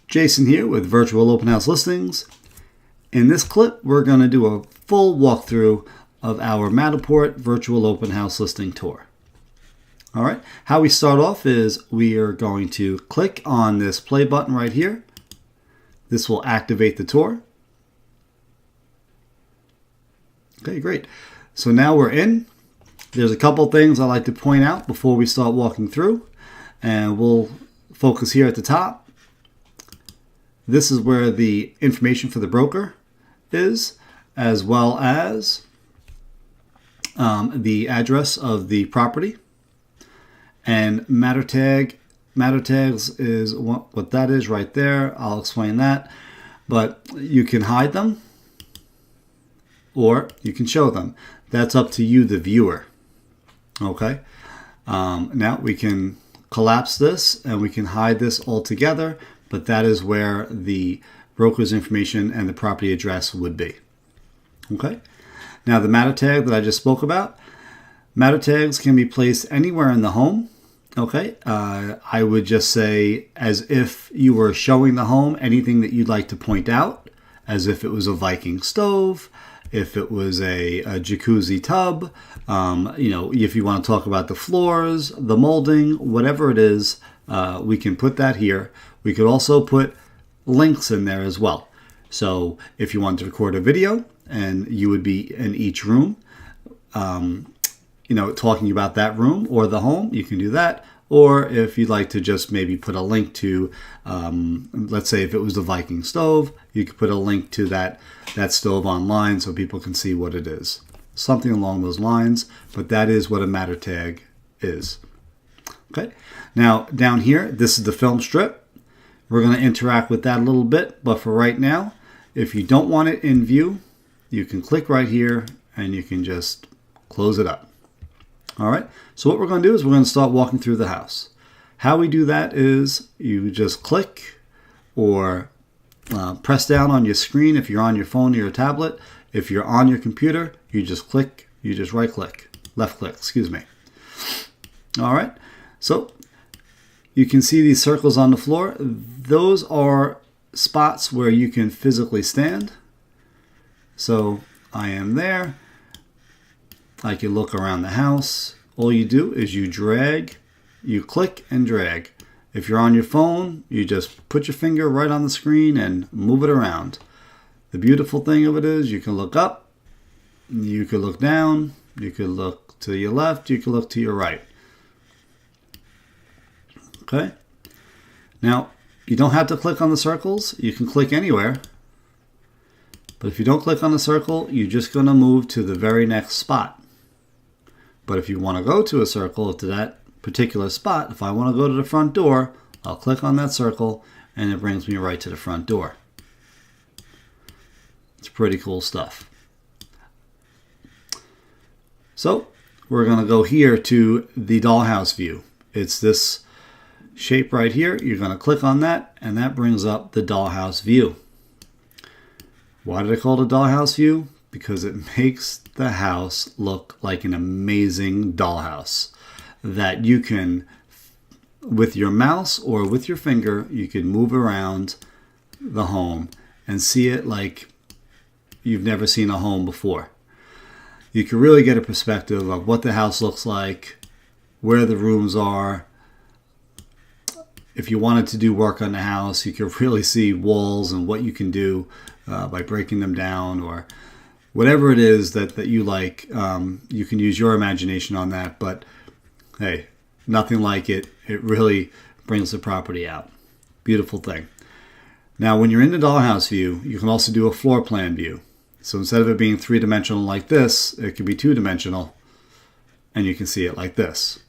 Jason here with Virtual Open House Listings. In this clip, we're going to do a full walkthrough of our Matterport Virtual Open House Listing Tour. All right, how we start off is we are going to click on this play button right here. This will activate the tour. Okay, great. So now we're in. There's a couple things I like to point out before we start walking through, and we'll focus here at the top. This is where the information for the broker is, as well as the address of the property. And matter tags is what that is right there. I'll explain that. But you can hide them or you can show them. That's up to you, the viewer. Okay. Now we can collapse this and we can hide this altogether. But that is where the broker's information and the property address would be. Okay. Now the matter tag that I just spoke about, matter tags can be placed anywhere in the home. Okay. I would just say as if you were showing the home, anything that you'd like to point out, as if it was a Viking stove, if it was a jacuzzi tub, if you want to talk about the floors, the molding, whatever it is, we can put that here. We could also put links in there as well. So if you want to record a video and you would be in each room, talking about that room or the home, you can do that. Or if you'd like to just maybe put a link to, let's say if it was the Viking stove, you could put a link to that stove online so people can see what it is. Something along those lines, but that is what a matter tag is. Okay. Now down here, this is the film strip. We're going to interact with that a little bit, but for right now, if you don't want it in view, you can click right here and you can just close it up. All right, so what we're going to do is we're going to start walking through the house. How we do that is you just click or press down on your screen if you're on your phone or your tablet. If you're on your computer, you just click, you just left click, excuse me. All right, so you can see these circles on the floor. Those are spots where you can physically stand. So I am there. I can look around the house. All you do is you click and drag. If you're on your phone, you just put your finger right on the screen and move it around. The beautiful thing of it is you can look up, you can look down, you can look to your left, you can look to your right. Okay. Now, you don't have to click on the circles. You can click anywhere. But if you don't click on the circle, you're just going to move to the very next spot. But if you want to go to a circle, to that particular spot, if I want to go to the front door, I'll click on that circle and it brings me right to the front door. It's pretty cool stuff. So, we're going to go here to the dollhouse view. It's this shape right here. You're going to click on that and that brings up the dollhouse view. Why did I call it a dollhouse view? Because it makes the house look like an amazing dollhouse that you can, with your mouse or with your finger, you can move around the home and see it like you've never seen a home before. You can really get a perspective of what the house looks like, where the rooms are. If you wanted to do work on the house, you could really see walls and what you can do by breaking them down or whatever it is that you like. You can use your imagination on that, but hey, nothing like it. It really brings the property out. Beautiful thing. Now, when you're in the dollhouse view, you can also do a floor plan view. So instead of it being three-dimensional like this, it could be two-dimensional, and you can see it like this.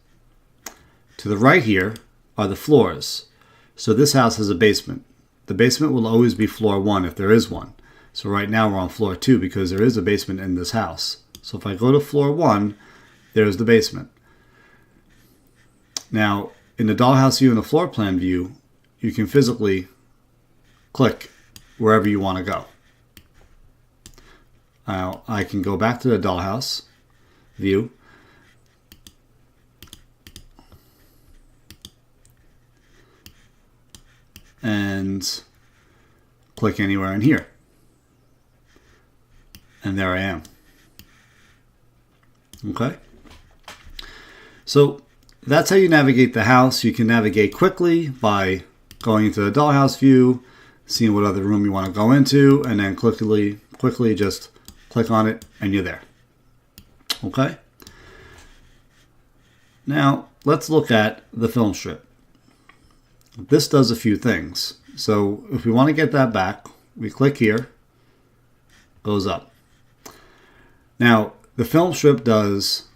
To the right here are the floors. So this house has a basement. The basement will always be floor 1 if there is one. So right now we're on floor 2 because there is a basement in this house. So if I go to floor 1, there's the basement. Now, in the dollhouse view and the floor plan view, you can physically click wherever you want to go. I can go back to the dollhouse view. And click anywhere in here. And there I am. Okay. So that's how you navigate the house. You can navigate quickly by going into the dollhouse view, seeing what other room you want to go into, and then quickly just click on it and you're there. Okay. Now let's look at the film strip. This does a few things. So if we want to get that back, we click here, goes up. Now the film strip does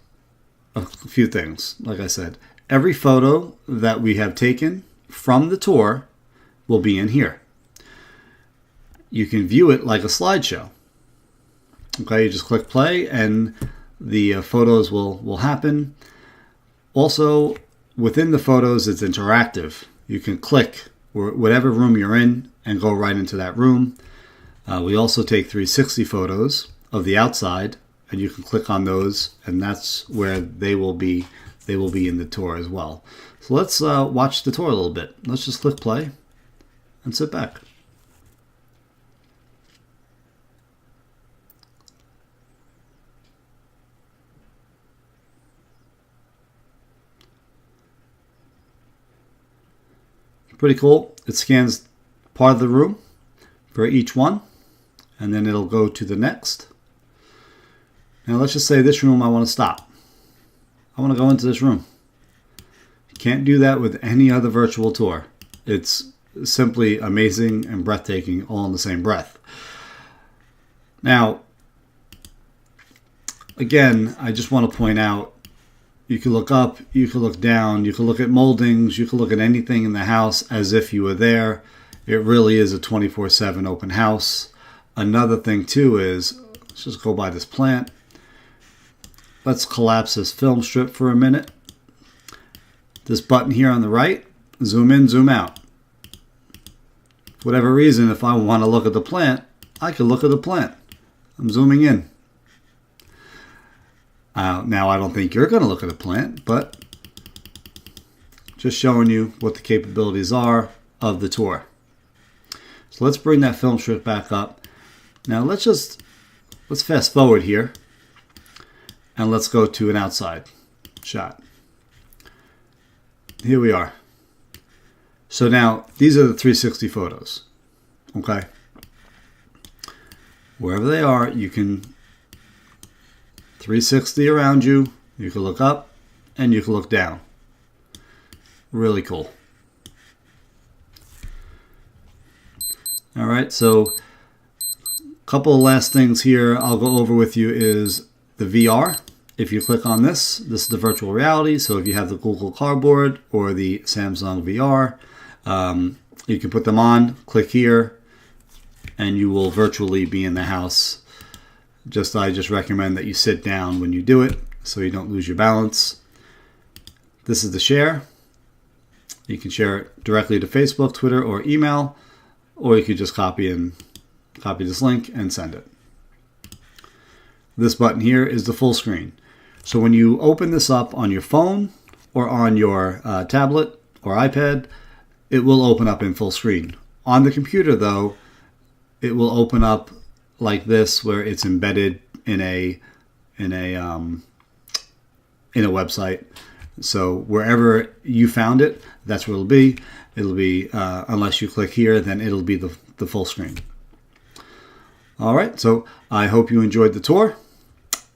a few things. Like I said, every photo that we have taken from the tour will be in here. You can view it like a slideshow. Okay, you just click play and the photos will happen. Also, within the photos, it's interactive. You can click whatever room you're in and go right into that room. We also take 360 photos of the outside, and you can click on those, and that's where they will be in the tour as well. So let's watch the tour a little bit. Let's just click play and sit back. Pretty cool. It scans part of the room for each one, and then it'll go to the next. Now let's just say this room I want to stop. I want to go into this room. You can't do that with any other virtual tour. It's simply amazing and breathtaking all in the same breath. Now, again, I just want to point out, you can look up, you can look down, you can look at moldings, you can look at anything in the house as if you were there. It really is a 24/7 open house. Another thing too is, let's just go by this plant. Let's collapse this film strip for a minute. This button here on the right, zoom in, zoom out. For whatever reason, if I want to look at the plant, I can look at the plant. I'm zooming in. Now, I don't think you're going to look at a plant, but just showing you what the capabilities are of the tour. So let's bring that film strip back up. Now let's fast forward here, and let's go to an outside shot. Here we are. So now these are the 360 photos. Okay. Wherever they are, you can 360 around you. You can look up and you can look down. Really cool. All right, so a couple of last things here I'll go over with you is the VR. If you click on this is the virtual reality. So if you have the Google Cardboard or the Samsung VR, you can put them on, click here, and you will virtually be in the house. I just recommend that you sit down when you do it so you don't lose your balance. This is the share. You can share it directly to Facebook, Twitter, or email, or you could just copy this link and send it. This button here is the full screen. So when you open this up on your phone or on your tablet or iPad, it will open up in full screen. On the computer, though, it will open up like this, where it's embedded in a website. So wherever you found it, that's where it'll be. It'll be unless you click here, then it'll be the full screen. All right. So I hope you enjoyed the tour.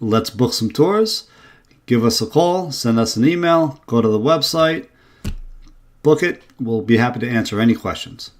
Let's book some tours. Give us a call. Send us an email. Go to the website. Book it. We'll be happy to answer any questions.